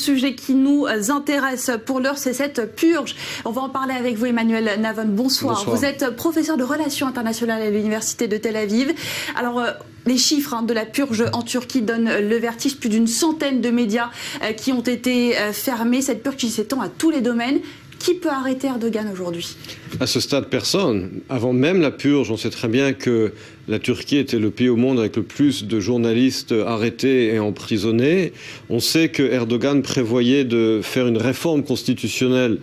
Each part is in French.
sujet qui nous intéresse pour l'heure, c'est cette purge. On va en parler avec vous, Emmanuel Navon. Bonsoir. Vous êtes professeur de relations internationales à l'Université de Tel Aviv. Alors, les chiffres de la purge en Turquie donnent le vertige. Plus d'une centaine de médias qui ont été fermés. Cette purge qui s'étend à tous les domaines. Qui peut arrêter Erdogan aujourd'hui? À ce stade, personne. Avant même la purge, on sait très bien que la Turquie était le pays au monde avec le plus de journalistes arrêtés et emprisonnés. On sait que Erdogan prévoyait de faire une réforme constitutionnelle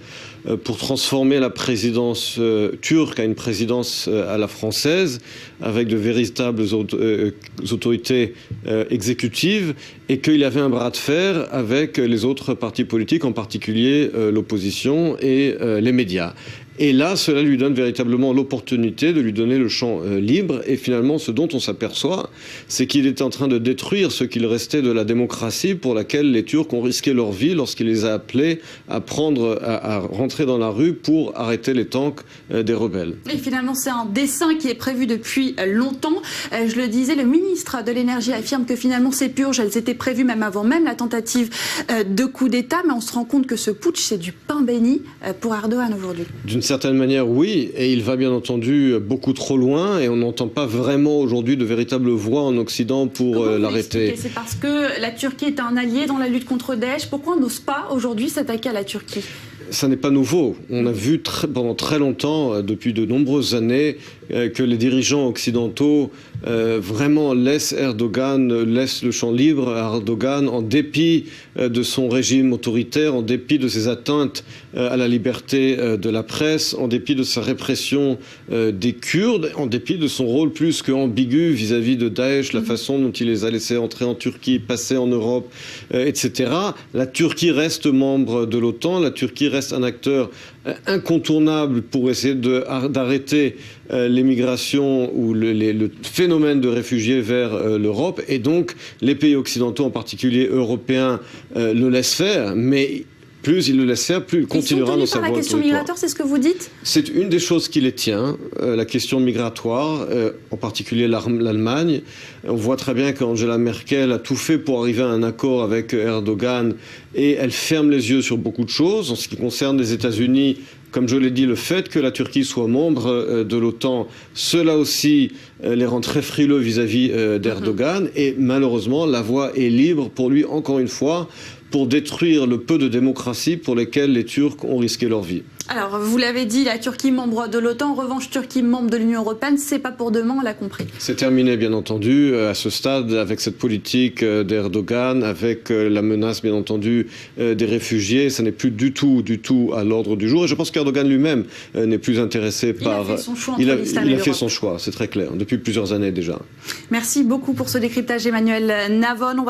pour transformer la présidence turque à une présidence à la française, avec de véritables autorités exécutives, et qu'il y avait un bras de fer avec les autres partis politiques, en particulier l'opposition et les médias. Et là, cela lui donne véritablement l'opportunité de lui donner le champ libre. Et finalement, ce dont on s'aperçoit, c'est qu'il est en train de détruire ce qu'il restait de la démocratie pour laquelle les Turcs ont risqué leur vie lorsqu'il les a appelés à rentrer dans la rue pour arrêter les tanks des rebelles. Et finalement, c'est un dessein qui est prévu depuis longtemps. Je le disais, le ministre de l'Énergie affirme que finalement, ces purges, elles étaient prévues même avant même la tentative de coup d'État. Mais on se rend compte que ce putsch, c'est du pain béni pour Erdogan aujourd'hui. D'une certaine manière, oui, et il va bien entendu beaucoup trop loin, et on n'entend pas vraiment aujourd'hui de véritables voix en Occident pour l'arrêter. C'est parce que la Turquie est un allié dans la lutte contre Daesh. Pourquoi on n'ose pas aujourd'hui s'attaquer à la Turquie? Ça n'est pas nouveau. On a vu pendant très longtemps, depuis de nombreuses années, que les dirigeants occidentaux vraiment laissent le champ libre à Erdogan en dépit de son régime autoritaire, en dépit de ses atteintes à la liberté de la presse, en dépit de sa répression des Kurdes, en dépit de son rôle plus qu'ambigu vis-à-vis de Daesh, la façon dont il les a laissés entrer en Turquie, passer en Europe, etc. La Turquie reste membre de l'OTAN, la Turquie reste un acteur incontournable pour essayer d'arrêter l'émigration ou le phénomène de réfugiés vers l'Europe, et donc les pays occidentaux, en particulier européens, le laissent faire, mais plus il le laisse faire, plus il continuera dans sa voie. La question migratoire, c'est ce que vous dites? C'est une des choses qui les tient, la question migratoire, en particulier l'Allemagne. On voit très bien qu'Angela Merkel a tout fait pour arriver à un accord avec Erdogan, et elle ferme les yeux sur beaucoup de choses. En ce qui concerne les États-Unis, comme je l'ai dit, le fait que la Turquie soit membre de l'OTAN, cela aussi les rend très frileux vis-à-vis d'Erdogan. Et malheureusement, la voie est libre pour lui, encore une fois, pour détruire le peu de démocratie pour lesquels les Turcs ont risqué leur vie. Alors, vous l'avez dit, la Turquie membre de l'OTAN, en revanche, Turquie membre de l'Union européenne, c'est pas pour demain, on l'a compris. C'est terminé, bien entendu, à ce stade, avec cette politique d'Erdogan, avec la menace, bien entendu, des réfugiés. Ça n'est plus du tout à l'ordre du jour. Et je pense qu'Erdogan lui-même n'est plus intéressé par... Il a fait son choix Il a fait son choix, c'est très clair, depuis plusieurs années déjà. Merci beaucoup pour ce décryptage, Emmanuel Navon.